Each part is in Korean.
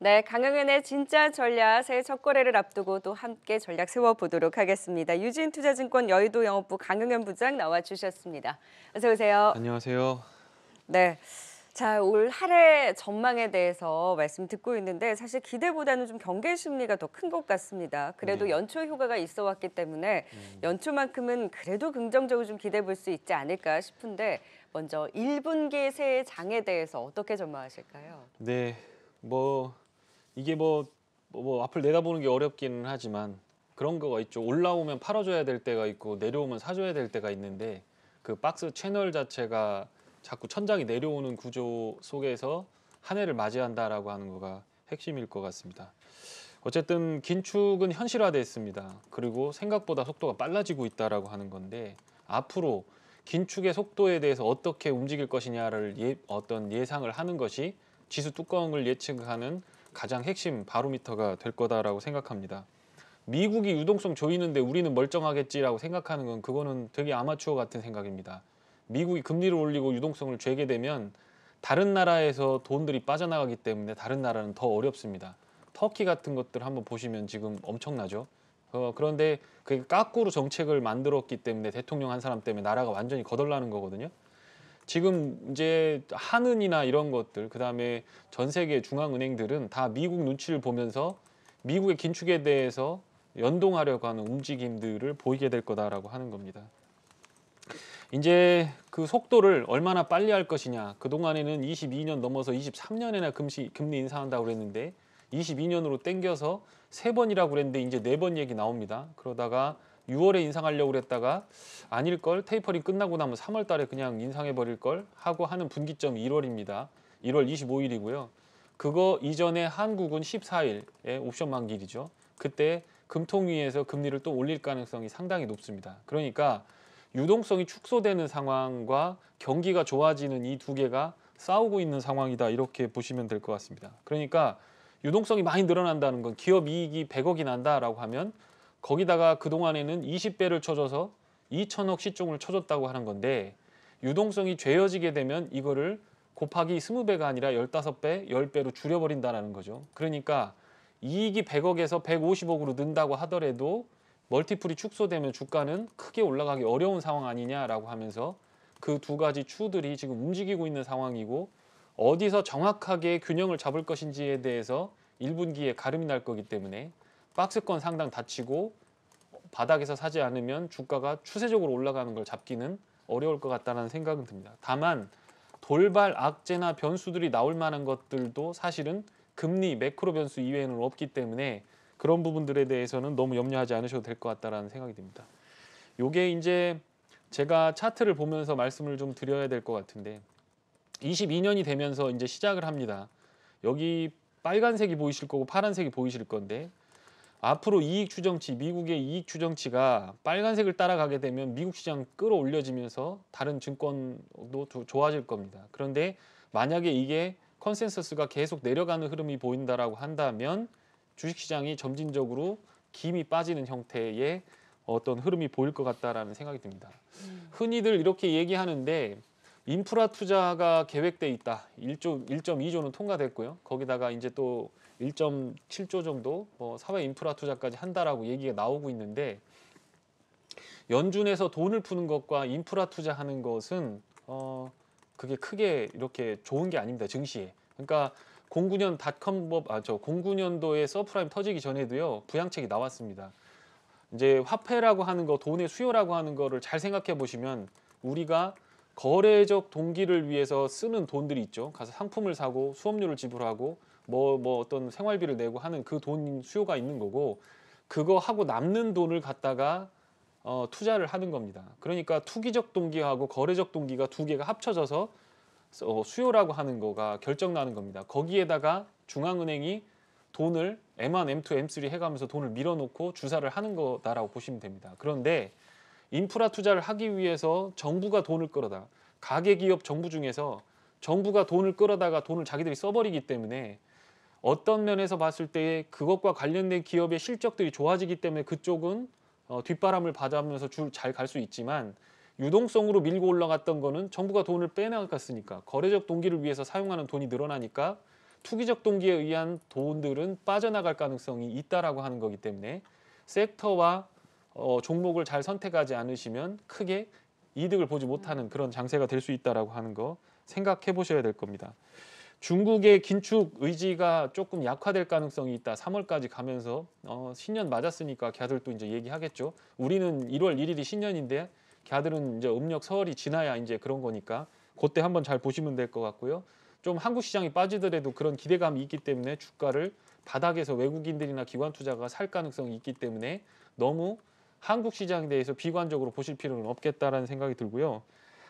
네, 강영현의 진짜 전략 새해 첫 거래를 앞두고 또 함께 전략 세워보도록 하겠습니다. 유진투자증권 여의도 영업부 강영현 부장 나와주셨습니다. 어서 오세요. 안녕하세요. 네, 자, 올 한 해 전망에 대해서 말씀 듣고 있는데 사실 기대보다는 좀 경계 심리가 더 큰 것 같습니다. 그래도 네. 연초 효과가 있어 왔기 때문에 연초만큼은 그래도 긍정적으로 좀 기대해 볼 수 있지 않을까 싶은데 먼저 1분기 새해 장에 대해서 어떻게 전망하실까요? 네. 뭐 이게 앞을 내다보는 게 어렵기는 하지만 그런 거가 있죠. 올라오면 팔아줘야 될 때가 있고 내려오면 사줘야 될 때가 있는데 그 박스 채널 자체가 자꾸 천장이 내려오는 구조 속에서 한 해를 맞이한다라고 하는 거가 핵심일 것 같습니다. 어쨌든 긴축은 현실화됐습니다. 그리고 생각보다 속도가 빨라지고 있다라고 하는 건데 앞으로 긴축의 속도에 대해서 어떻게 움직일 것이냐를 어떤 예상을 하는 것이 지수 뚜껑을 예측하는 가장 핵심 바로미터가 될 거다라고 생각합니다. 미국이 유동성 조이는데 우리는 멀쩡하겠지라고 생각하는 건 그거는 되게 아마추어 같은 생각입니다. 미국이 금리를 올리고 유동성을 죄게 되면 다른 나라에서 돈들이 빠져나가기 때문에 다른 나라는 더 어렵습니다. 터키 같은 것들 한번 보시면 지금 엄청나죠. 그런데 그게 까꾸로 정책을 만들었기 때문에 대통령 한 사람 때문에 나라가 완전히 거덜나는 거거든요. 지금 이제 한은이나 이런 것들, 그다음에 전 세계 중앙은행들은 다 미국 눈치를 보면서 미국의 긴축에 대해서 연동하려고 하는 움직임들을 보이게 될 거다라고 하는 겁니다. 이제 그 속도를 얼마나 빨리 할 것이냐. 그동안에는 22년 넘어서 23년에나 금리 인상한다고 그랬는데 22년으로 땡겨서 3번이라고 그랬는데 이제 4번 얘기 나옵니다. 그러다가 6월에 인상하려고 그랬다가 아닐걸, 테이퍼링 끝나고 나면 3월 달에 그냥 인상해 버릴 걸 하고 하는 분기점이 1월입니다. 1월 25일이고요. 그거 이전에 한국은 14일에 옵션 만기일이죠. 그때 금통위에서 금리를 또 올릴 가능성이 상당히 높습니다. 그러니까 유동성이 축소되는 상황과 경기가 좋아지는 이 두 개가 싸우고 있는 상황이다, 이렇게 보시면 될 것 같습니다. 그러니까 유동성이 많이 늘어난다는 건 기업 이익이 100억이 난다라고 하면 거기다가 그동안에는 20배를 쳐줘서 2천억 시총을 쳐줬다고 하는 건데 유동성이 죄어지게 되면 이거를 곱하기 20배가 아니라 15배, 10배로 줄여버린다는 거죠. 그러니까 이익이 100억에서 150억으로 는다고 하더라도 멀티플이 축소되면 주가는 크게 올라가기 어려운 상황 아니냐라고 하면서 그 두 가지 추들이 지금 움직이고 있는 상황이고 어디서 정확하게 균형을 잡을 것인지에 대해서 1분기에 가름이 날 거기 때문에 박스권 상당 닫히고 바닥에서 사지 않으면 주가가 추세적으로 올라가는 걸 잡기는 어려울 것 같다는 생각은 듭니다. 다만 돌발 악재나 변수들이 나올 만한 것들도 사실은 금리, 매크로 변수 이외에는 없기 때문에 그런 부분들에 대해서는 너무 염려하지 않으셔도 될 것 같다는 생각이 듭니다. 요게 이제 제가 차트를 보면서 말씀을 좀 드려야 될 것 같은데 22년이 되면서 이제 시작을 합니다. 여기 빨간색이 보이실 거고 파란색이 보이실 건데 앞으로 이익 추정치, 미국의 이익 추정치가 빨간색을 따라가게 되면 미국 시장 끌어올려지면서 다른 증권도 좋아질 겁니다. 그런데 만약에 이게 컨센서스가 계속 내려가는 흐름이 보인다라고 한다면 주식시장이 점진적으로 김이 빠지는 형태의 어떤 흐름이 보일 것 같다라는 생각이 듭니다. 흔히들 이렇게 얘기하는데 인프라 투자가 계획돼 있다. 1.2조는 통과됐고요. 거기다가 이제 또 1.7조 정도 사회 인프라 투자까지 한다라고 얘기가 나오고 있는데 연준에서 돈을 푸는 것과 인프라 투자하는 것은 그게 크게 이렇게 좋은 게 아닙니다. 증시에. 그러니까 09년 닷컴 09년도에 서프라임 터지기 전에도요. 부양책이 나왔습니다. 이제 화폐라고 하는 거, 돈의 수요라고 하는 거를 잘 생각해 보시면 우리가 거래적 동기를 위해서 쓰는 돈들이 있죠. 가서 상품을 사고 수업료를 지불하고 어떤 생활비를 내고 하는 그 돈 수요가 있는 거고 그거 하고 남는 돈을 갖다가 투자를 하는 겁니다. 그러니까 투기적 동기하고 거래적 동기가 두 개가 합쳐져서 수요라고 하는 거가 결정나는 겁니다. 거기에다가 중앙은행이 돈을 M1, M2, M3 해가면서 돈을 밀어놓고 주사를 하는 거다라고 보시면 됩니다. 그런데 인프라 투자를 하기 위해서 정부가 돈을 끌어다 가계기업 정부 중에서 정부가 돈을 끌어다가 돈을 자기들이 써버리기 때문에 어떤 면에서 봤을 때 그것과 관련된 기업의 실적들이 좋아지기 때문에 그쪽은 뒷바람을 받으면서 잘 갈 수 있지만 유동성으로 밀고 올라갔던 거는 정부가 돈을 빼나갔으니까 거래적 동기를 위해서 사용하는 돈이 늘어나니까 투기적 동기에 의한 돈들은 빠져나갈 가능성이 있다라고 하는 거기 때문에 섹터와 종목을 잘 선택하지 않으시면 크게 이득을 보지 못하는 그런 장세가 될 수 있다라고 하는 거 생각해 보셔야 될 겁니다. 중국의 긴축 의지가 조금 약화될 가능성이 있다. 3월까지 가면서 신년 맞았으니까 걔들 또 이제 얘기하겠죠. 우리는 1월 1일이 신년인데 걔들은 이제 음력 설이 지나야 이제 그런 거니까 그때 한번 잘 보시면 될 것 같고요. 좀 한국 시장이 빠지더라도 그런 기대감이 있기 때문에 주가를 바닥에서 외국인들이나 기관 투자가 살 가능성이 있기 때문에 너무 한국 시장에 대해서 비관적으로 보실 필요는 없겠다라는 생각이 들고요.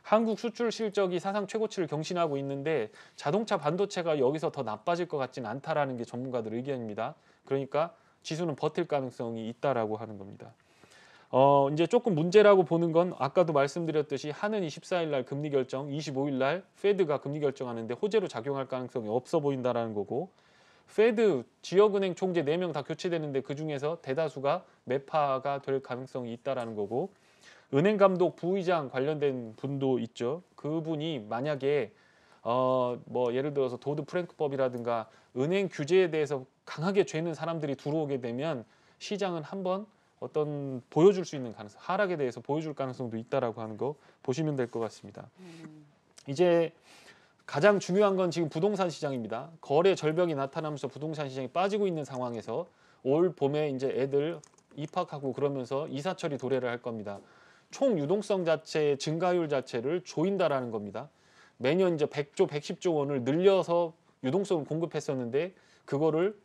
한국 수출 실적이 사상 최고치를 경신하고 있는데 자동차 반도체가 여기서 더 나빠질 것 같지는 않다라는 게 전문가들 의견입니다. 그러니까 지수는 버틸 가능성이 있다라고 하는 겁니다. 이제 조금 문제라고 보는 건 아까도 말씀드렸듯이 하는 24일 날 금리 결정, 25일 날 페드가 금리 결정하는데 호재로 작용할 가능성이 없어 보인다라는 거고 페드 지역은행 총재 4명 다 교체되는데 그중에서 대다수가 매파가 될 가능성이 있다라는 거고 은행 감독 부의장 관련된 분도 있죠. 그분이 만약에 뭐 예를 들어서 도드 프랭크법이라든가 은행 규제에 대해서 강하게 죄는 사람들이 들어오게 되면 시장은 한번 어떤 보여줄 수 있는 가능성, 하락에 대해서 보여줄 가능성도 있다라고 하는 거 보시면 될 것 같습니다. 이제 가장 중요한 건 지금 부동산 시장입니다. 거래 절벽이 나타나면서 부동산 시장이 빠지고 있는 상황에서 올 봄에 이제 애들 입학하고 그러면서 이사철이 도래를 할 겁니다. 총 유동성 자체 증가율 자체를 조인다라는 겁니다. 매년 이제 100조, 110조 원을 늘려서 유동성을 공급했었는데 그거를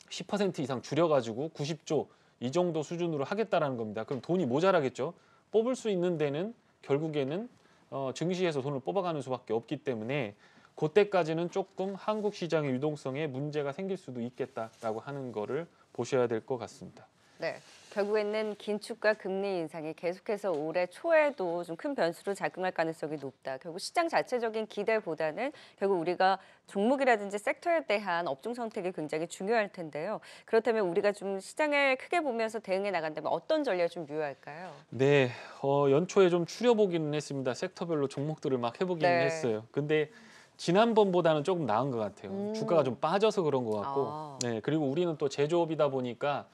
10% 이상 줄여가지고 90조 이 정도 수준으로 하겠다라는 겁니다. 그럼 돈이 모자라겠죠. 뽑을 수 있는 데는 결국에는 증시에서 돈을 뽑아가는 수밖에 없기 때문에 그때까지는 조금 한국 시장의 유동성에 문제가 생길 수도 있겠다라고 하는 거를 보셔야 될 것 같습니다. 네, 결국에는 긴축과 금리 인상이 계속해서 올해 초에도 좀 큰 변수로 작용할 가능성이 높다. 결국 시장 자체적인 기대보다는 결국 우리가 종목이라든지 섹터에 대한 업종 선택이 굉장히 중요할 텐데요. 그렇다면 우리가 좀 시장을 크게 보면서 대응해 나간다면 어떤 전략이 좀 유효할까요? 네, 연초에 좀 추려보기는 했습니다. 섹터별로 종목들을 막 해보기는 네. 했어요. 근데 지난번보다는 조금 나은 것 같아요. 주가가 좀 빠져서 그런 것 같고, 아. 네, 그리고 우리는 또 제조업이다 보니까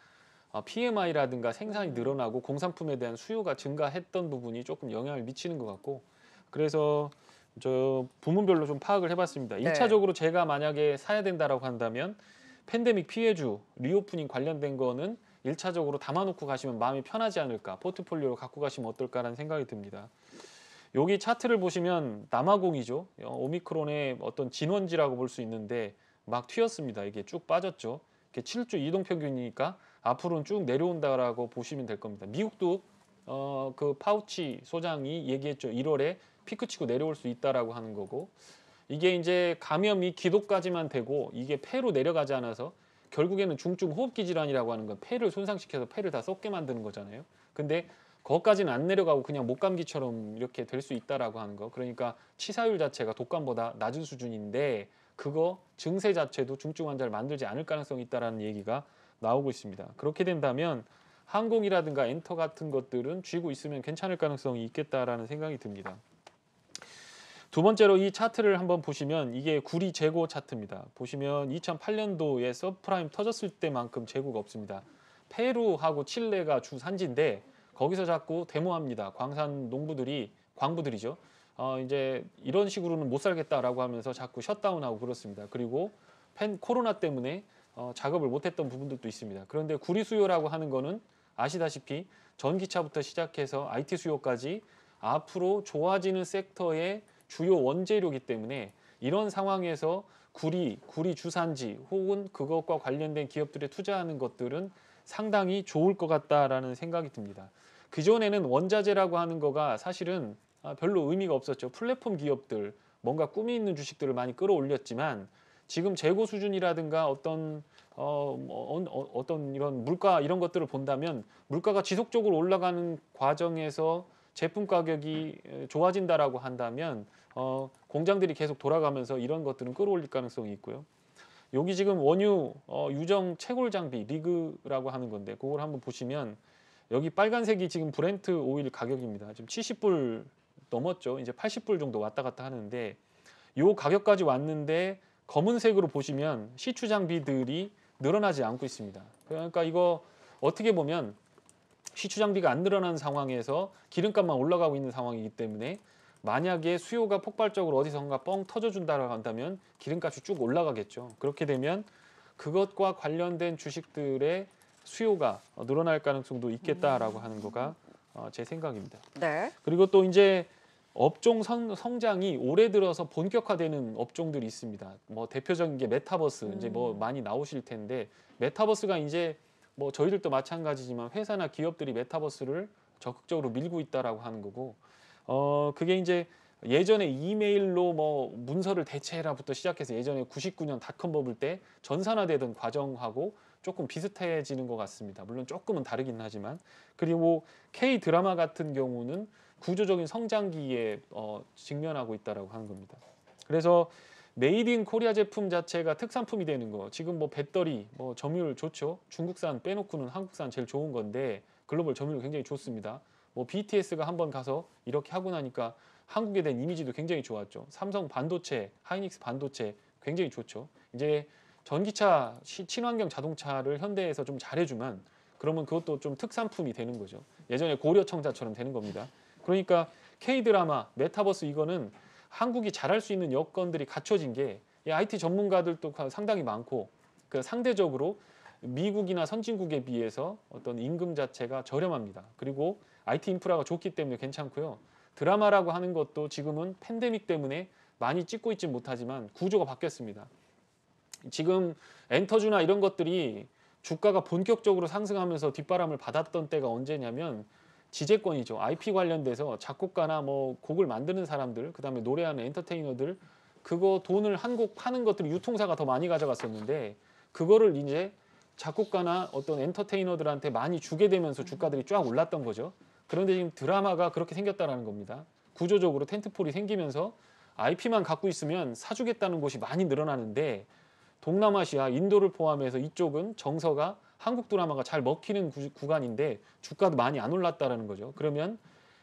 PMI라든가 생산이 늘어나고 공산품에 대한 수요가 증가했던 부분이 조금 영향을 미치는 것 같고, 그래서 저 부문별로 좀 파악을 해봤습니다. 네. 1차적으로 제가 만약에 사야 된다라고 한다면 팬데믹 피해주 리오프닝 관련된 거는 1차적으로 담아놓고 가시면 마음이 편하지 않을까, 포트폴리오로 갖고 가시면 어떨까라는 생각이 듭니다. 여기 차트를 보시면 남아공이죠. 오미크론의 어떤 진원지라고 볼 수 있는데 막 튀었습니다. 이게 쭉 빠졌죠. 이게 7주 이동평균이니까 앞으로는 쭉 내려온다라고 보시면 될 겁니다. 미국도 그 파우치 소장이 얘기했죠. 1월에 피크치고 내려올 수 있다라고 하는 거고 이게 이제 감염이 기도까지만 되고 이게 폐로 내려가지 않아서 결국에는 중증 호흡기 질환이라고 하는 건 폐를 손상시켜서 폐를 다 썩게 만드는 거잖아요. 근데 거기까지는 안 내려가고 그냥 목감기처럼 이렇게 될 수 있다라고 하는 거. 그러니까 치사율 자체가 독감보다 낮은 수준인데 그거 증세 자체도 중증 환자를 만들지 않을 가능성이 있다라는 얘기가 나오고 있습니다. 그렇게 된다면 항공이라든가 엔터 같은 것들은 쥐고 있으면 괜찮을 가능성이 있겠다라는 생각이 듭니다. 두 번째로 이 차트를 한번 보시면 이게 구리 재고 차트입니다. 보시면 2008년도에 서프라임 터졌을 때만큼 재고가 없습니다. 페루하고 칠레가 주 산지인데 거기서 자꾸 데모합니다. 광산 농부들이 광부들이죠. 이제 이런 식으로는 못 살겠다라고 하면서 자꾸 셧다운하고 그렇습니다. 그리고 코로나 때문에 작업을 못했던 부분들도 있습니다. 그런데 구리 수요라고 하는 거는 아시다시피 전기차부터 시작해서 IT 수요까지 앞으로 좋아지는 섹터의 주요 원재료이기 때문에 이런 상황에서 구리 주산지 혹은 그것과 관련된 기업들에 투자하는 것들은 상당히 좋을 것 같다라는 생각이 듭니다. 그전에는 원자재라고 하는 거가 사실은 별로 의미가 없었죠. 플랫폼 기업들, 뭔가 꿈이 있는 주식들을 많이 끌어올렸지만 지금 재고 수준이라든가 어떤 이런 물가 이런 것들을 본다면 물가가 지속적으로 올라가는 과정에서 제품 가격이 좋아진다라고 한다면 공장들이 계속 돌아가면서 이런 것들은 끌어올릴 가능성이 있고요. 여기 지금 원유 유정 채굴 장비 리그라고 하는 건데 그걸 한번 보시면 여기 빨간색이 지금 브렌트 오일 가격입니다. 지금 70불 넘었죠. 이제 80불 정도 왔다 갔다 하는데 요 가격까지 왔는데 검은색으로 보시면 시추 장비들이 늘어나지 않고 있습니다. 그러니까 이거 어떻게 보면 시추 장비가 안 늘어나는 상황에서 기름값만 올라가고 있는 상황이기 때문에 만약에 수요가 폭발적으로 어디선가 뻥 터져준다고 한다면 기름값이 쭉 올라가겠죠. 그렇게 되면 그것과 관련된 주식들의 수요가 늘어날 가능성도 있겠다라고 하는 거가 제 생각입니다. 네. 그리고 또 이제 업종 성장이 올해 들어서 본격화되는 업종들이 있습니다. 뭐 대표적인 게 메타버스 이제 뭐 많이 나오실 텐데 메타버스가 이제 뭐 저희들도 마찬가지지만 회사나 기업들이 메타버스를 적극적으로 밀고 있다라고 하는 거고 그게 이제 예전에 이메일로 뭐 문서를 대체해라부터 시작해서 예전에 99년 닷컴 버블 때 전산화되던 과정하고 조금 비슷해지는 것 같습니다. 물론 조금은 다르긴 하지만 그리고 K 드라마 같은 경우는 구조적인 성장기에 직면하고 있다라고 하는 겁니다. 그래서 메이드 인 코리아 제품 자체가 특산품이 되는 거. 지금 뭐 배터리, 뭐 점유율 좋죠. 중국산 빼놓고는 한국산 제일 좋은 건데 글로벌 점유율 굉장히 좋습니다. 뭐 BTS가 한번 가서 이렇게 하고 나니까 한국에 대한 이미지도 굉장히 좋았죠. 삼성 반도체, 하이닉스 반도체 굉장히 좋죠. 이제 전기차, 친환경 자동차를 현대에서 좀 잘해주면 그러면 그것도 좀 특산품이 되는 거죠. 예전에 고려청자처럼 되는 겁니다. 그러니까 K-드라마, 메타버스 이거는 한국이 잘할 수 있는 여건들이 갖춰진 게 IT 전문가들도 상당히 많고 그 상대적으로 미국이나 선진국에 비해서 어떤 임금 자체가 저렴합니다. 그리고 IT 인프라가 좋기 때문에 괜찮고요. 드라마라고 하는 것도 지금은 팬데믹 때문에 많이 찍고 있지 못하지만 구조가 바뀌었습니다. 지금 엔터주나 이런 것들이 주가가 본격적으로 상승하면서 뒷바람을 받았던 때가 언제냐면 지재권이죠. IP 관련돼서 작곡가나 뭐 곡을 만드는 사람들, 그다음에 노래하는 엔터테이너들 그거 돈을 한 곡 파는 것들을 유통사가 더 많이 가져갔었는데 그거를 이제 작곡가나 어떤 엔터테이너들한테 많이 주게 되면서 주가들이 쫙 올랐던 거죠. 그런데 지금 드라마가 그렇게 생겼다라는 겁니다. 구조적으로 텐트폴이 생기면서 IP만 갖고 있으면 사주겠다는 곳이 많이 늘어나는데 동남아시아, 인도를 포함해서 이쪽은 정서가 한국 드라마가 잘 먹히는 구간인데 주가도 많이 안 올랐다라는 거죠. 그러면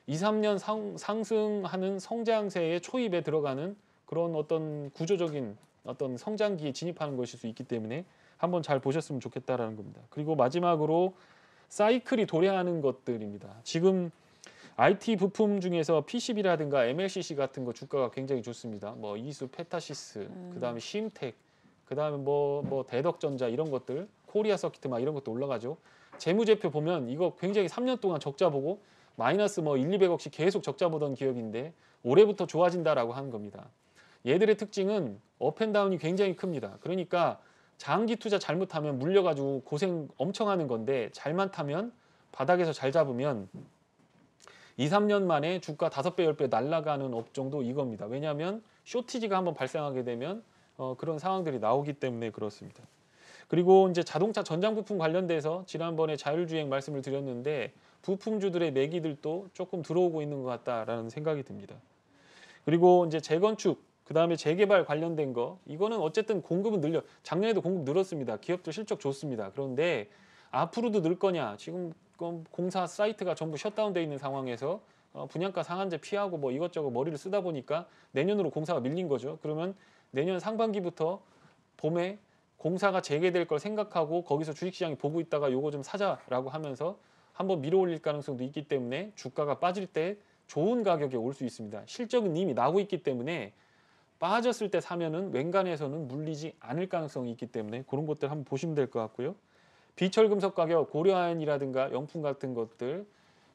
2, 3년 상승하는 성장세의 초입에 들어가는 그런 어떤 구조적인 어떤 성장기에 진입하는 것일 수 있기 때문에 한번 잘 보셨으면 좋겠다라는 겁니다. 그리고 마지막으로 사이클이 도래하는 것들입니다. 지금 IT 부품 중에서 PCB라든가 MLCC 같은 거 주가가 굉장히 좋습니다. 뭐 이수, 페타시스, 그다음에 심텍, 그다음에 뭐 대덕전자 이런 것들, 코리아 서키트 막 이런 것도 올라가죠. 재무제표 보면 이거 굉장히 3년 동안 적자 보고 마이너스 뭐 1, 200억씩 계속 적자 보던 기업인데 올해부터 좋아진다라고 하는 겁니다. 얘들의 특징은 업앤다운이 굉장히 큽니다. 그러니까 장기 투자 잘못하면 물려가지고 고생 엄청 하는 건데 잘만 타면 바닥에서 잘 잡으면 2, 3년 만에 주가 5배, 10배 날아가는 업종도 이겁니다. 왜냐하면 쇼티지가 한번 발생하게 되면 그런 상황들이 나오기 때문에 그렇습니다. 그리고 이제 자동차 전장 부품 관련돼서 지난번에 자율주행 말씀을 드렸는데 부품주들의 매기들도 조금 들어오고 있는 것 같다라는 생각이 듭니다. 그리고 이제 재건축, 그다음에 재개발 관련된 거 이거는 어쨌든 공급은 작년에도 공급 늘었습니다. 기업들 실적 좋습니다. 그런데 앞으로도 늘 거냐? 지금 공사 사이트가 전부 셧다운돼 있는 상황에서 분양가 상한제 피하고 뭐 이것저것 머리를 쓰다 보니까 내년으로 공사가 밀린 거죠. 그러면 내년 상반기부터 봄에 공사가 재개될 걸 생각하고 거기서 주식시장이 보고 있다가 요거 좀 사자라고 하면서 한번 밀어올릴 가능성도 있기 때문에 주가가 빠질 때 좋은 가격에 올 수 있습니다. 실적은 이미 나고 있기 때문에 빠졌을 때 사면은 웬간에서는 물리지 않을 가능성이 있기 때문에 그런 것들 한번 보시면 될 것 같고요. 비철금속 가격, 고려아연이라든가 영품 같은 것들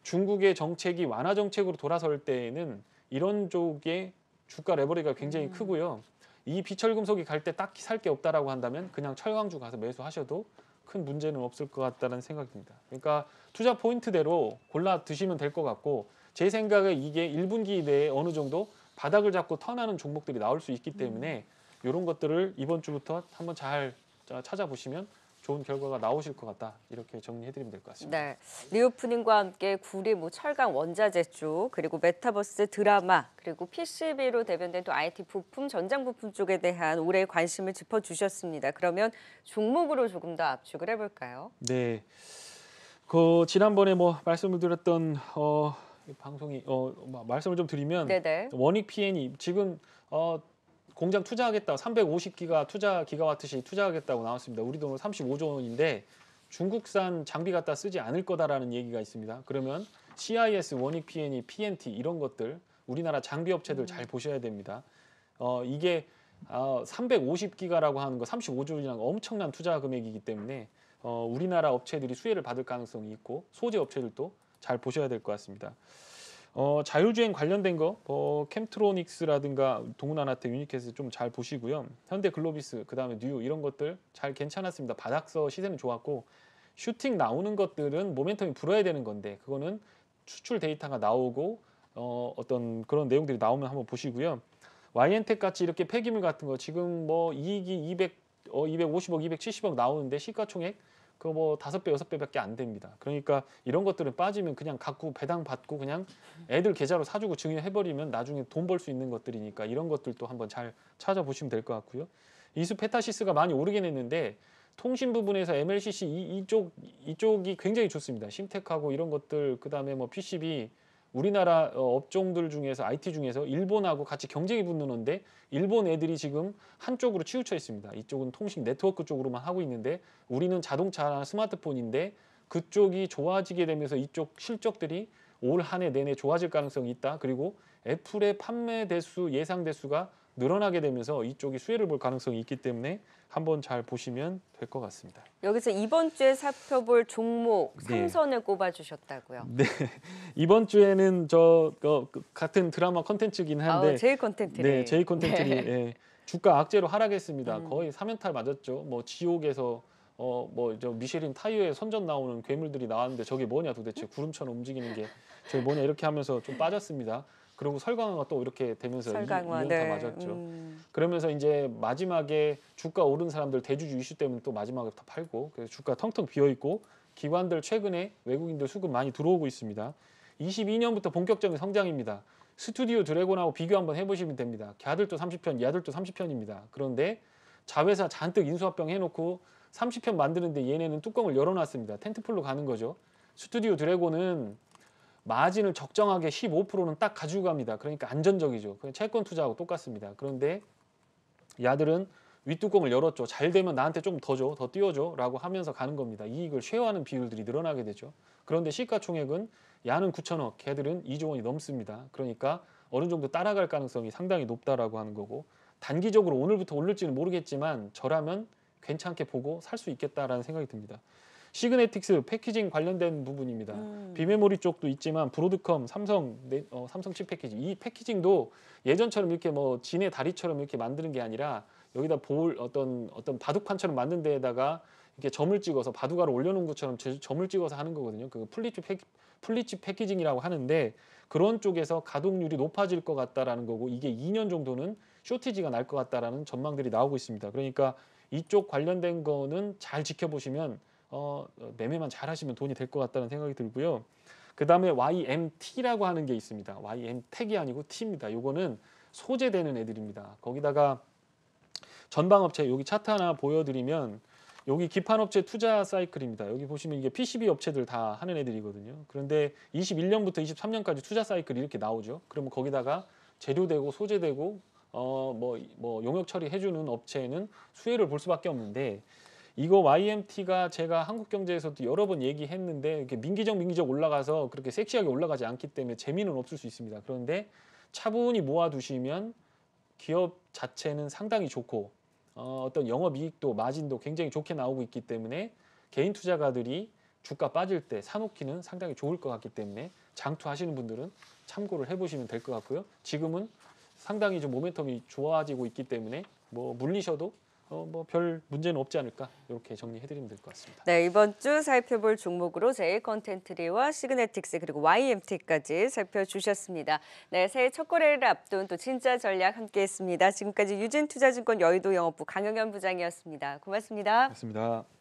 중국의 정책이 완화 정책으로 돌아설 때에는 이런 쪽의 주가 레버리가 굉장히 크고요. 이 비철금속이 갈 때 딱히 살 게 없다라고 한다면 그냥 철강주 가서 매수하셔도 큰 문제는 없을 것 같다는 생각입니다. 그러니까 투자 포인트대로 골라 드시면 될 것 같고 제 생각에 이게 1분기 내에 어느 정도 바닥을 잡고 턴하는 종목들이 나올 수 있기 때문에 이런 것들을 이번 주부터 한번 잘 찾아보시면 좋은 결과가 나오실 것 같다. 이렇게 정리해드리면 될 것 같습니다. 네, 리오프닝과 함께 구리, 철강 원자재 쪽, 그리고 메타버스 드라마, 그리고 PCB로 대변된 또 IT 부품, 전장 부품 쪽에 대한 올해의 관심을 짚어주셨습니다. 그러면 종목으로 조금 더 압축을 해볼까요? 네, 그 지난번에 뭐 말씀을 드렸던 방송이 말씀을 좀 드리면 네네. 원익 PN이 지금 공장 투자하겠다 350기가와트시 투자하겠다고 나왔습니다. 우리 돈으로 35조 원인데 중국산 장비 갖다 쓰지 않을 거다라는 얘기가 있습니다. 그러면 CIS, 원익 P&E, PNT 이런 것들 우리나라 장비 업체들 잘 보셔야 됩니다. 이게 350기가라고 하는 거 35조이라는 엄청난 투자 금액이기 때문에 우리나라 업체들이 수혜를 받을 가능성이 있고 소재 업체들도 잘 보셔야 될 것 같습니다. 자율주행 관련된 거 캠트로닉스라든가 동훈아나텍, 유니캐스 좀 잘 보시고요. 현대글로비스, 그다음에 뉴 이런 것들 잘 괜찮았습니다. 바닥서 시세는 좋았고 슈팅 나오는 것들은 모멘텀이 불어야 되는 건데 그거는 수출 데이터가 나오고 어떤 그런 내용들이 나오면 한번 보시고요. YN텍 같이 이렇게 폐기물 같은 거 지금 뭐 이익이 250억, 270억 나오는데 시가총액 그거 뭐 5배, 6배밖에 안 됩니다. 그러니까 이런 것들은 빠지면 그냥 갖고 배당 받고 그냥 애들 계좌로 사주고 증여해버리면 나중에 돈 벌 수 있는 것들이니까 이런 것들도 한번 잘 찾아보시면 될 것 같고요. 이수 페타시스가 많이 오르긴 했는데 통신 부분에서 MLCC 이쪽이 굉장히 좋습니다. 심텍하고 이런 것들 그다음에 뭐 PCB 우리나라 업종들 중에서 IT 중에서 일본하고 같이 경쟁이 붙는 건데 일본 애들이 지금 한쪽으로 치우쳐 있습니다. 이쪽은 통신 네트워크 쪽으로만 하고 있는데 우리는 자동차나 스마트폰인데 그쪽이 좋아지게 되면서 이쪽 실적들이 올 한 해 내내 좋아질 가능성이 있다. 그리고 애플의 판매 대수 예상 대수가 늘어나게 되면서 이쪽이 수혜를 볼 가능성이 있기 때문에 한번 잘 보시면 될 것 같습니다. 여기서 이번 주에 살펴볼 종목 네. 3선을 꼽아주셨다고요. 네, 이번 주에는 같은 드라마 컨텐츠긴 한데 제일 컨텐츠리. 네, 제이 콘텐츠리 네. 예, 주가 악재로 하락했습니다. 거의 3연탈 맞았죠. 뭐 지옥에서 저 미쉐린 타이어에 선전 나오는 괴물들이 나왔는데 저게 뭐냐 도대체 구름처럼 움직이는 게 저게 뭐냐 이렇게 하면서 좀 빠졌습니다. 그리고 설강화가 또 이렇게 되면서 설강화, 2연타 네. 맞았죠. 그러면서 이제 마지막에 주가 오른 사람들 대주주 이슈 때문에 또 마지막에 다 팔고 그래서 주가 텅텅 비어 있고 기관들 최근에 외국인들 수급 많이 들어오고 있습니다. 22년부터 본격적인 성장입니다. 스튜디오 드래곤하고 비교 한번 해보시면 됩니다. 걔들도 30편, 얘들도 30편입니다. 그런데 자회사 잔뜩 인수합병 해놓고 30편 만드는데 얘네는 뚜껑을 열어놨습니다. 텐트폴로 가는 거죠. 스튜디오 드래곤은 마진을 적정하게 15%는 딱 가지고 갑니다. 그러니까 안전적이죠. 그냥 채권 투자하고 똑같습니다. 그런데 야들은 윗뚜껑을 열었죠. 잘 되면 나한테 좀 더 줘, 더 띄워줘 라고 하면서 가는 겁니다. 이익을 쉐어하는 비율들이 늘어나게 되죠. 그런데 시가총액은 야는 9천억, 걔들은 2조 원이 넘습니다. 그러니까 어느 정도 따라갈 가능성이 상당히 높다라고 하는 거고 단기적으로 오늘부터 오를지는 모르겠지만 저라면 괜찮게 보고 살 수 있겠다라는 생각이 듭니다. 시그네틱스 패키징 관련된 부분입니다. 비메모리 쪽도 있지만 브로드컴, 삼성 칩 패키징 이 패키징도 예전처럼 이렇게 뭐 진의 다리처럼 이렇게 만드는 게 아니라 여기다 어떤 바둑판처럼 만든 데에다가 이렇게 점을 찍어서 바둑알을 올려놓은 것처럼 점을 찍어서 하는 거거든요. 그 플리칩 패키징이라고 하는데 그런 쪽에서 가동률이 높아질 것 같다라는 거고 이게 2년 정도는 쇼티지가 날 것 같다라는 전망들이 나오고 있습니다. 그러니까 이쪽 관련된 거는 잘 지켜보시면 매매만 잘 하시면 돈이 될 것 같다는 생각이 들고요. 그 다음에 YMT라고 하는 게 있습니다. YM텍이 아니고 T입니다. 요거는 소재되는 애들입니다. 거기다가 전방업체 여기 차트 하나 보여드리면 여기 기판업체 투자 사이클입니다. 여기 보시면 이게 PCB 업체들 다 하는 애들이거든요. 그런데 21년부터 23년까지 투자 사이클이 이렇게 나오죠. 그러면 거기다가 재료되고 소재되고 용역 처리해주는 업체는 수혜를 볼 수밖에 없는데 이거 YMT가 제가 한국경제에서도 여러 번 얘기했는데 이렇게 민기적 올라가서 그렇게 섹시하게 올라가지 않기 때문에 재미는 없을 수 있습니다. 그런데 차분히 모아두시면 기업 자체는 상당히 좋고 어떤 영업이익도 마진도 굉장히 좋게 나오고 있기 때문에 개인 투자가들이 주가 빠질 때 사놓기는 상당히 좋을 것 같기 때문에 장투하시는 분들은 참고를 해보시면 될 것 같고요. 지금은 상당히 좀 모멘텀이 좋아지고 있기 때문에 뭐 물리셔도 별 문제는 없지 않을까 이렇게 정리해드리면 될 것 같습니다. 네, 이번 주 살펴볼 종목으로 제이 컨텐츠리와 시그네틱스 그리고 YMT까지 살펴주셨습니다. 네, 새해 첫 거래를 앞둔 또 진짜 전략 함께했습니다. 지금까지 유진투자증권 여의도 영업부 강영현 부장이었습니다. 고맙습니다. 고맙습니다.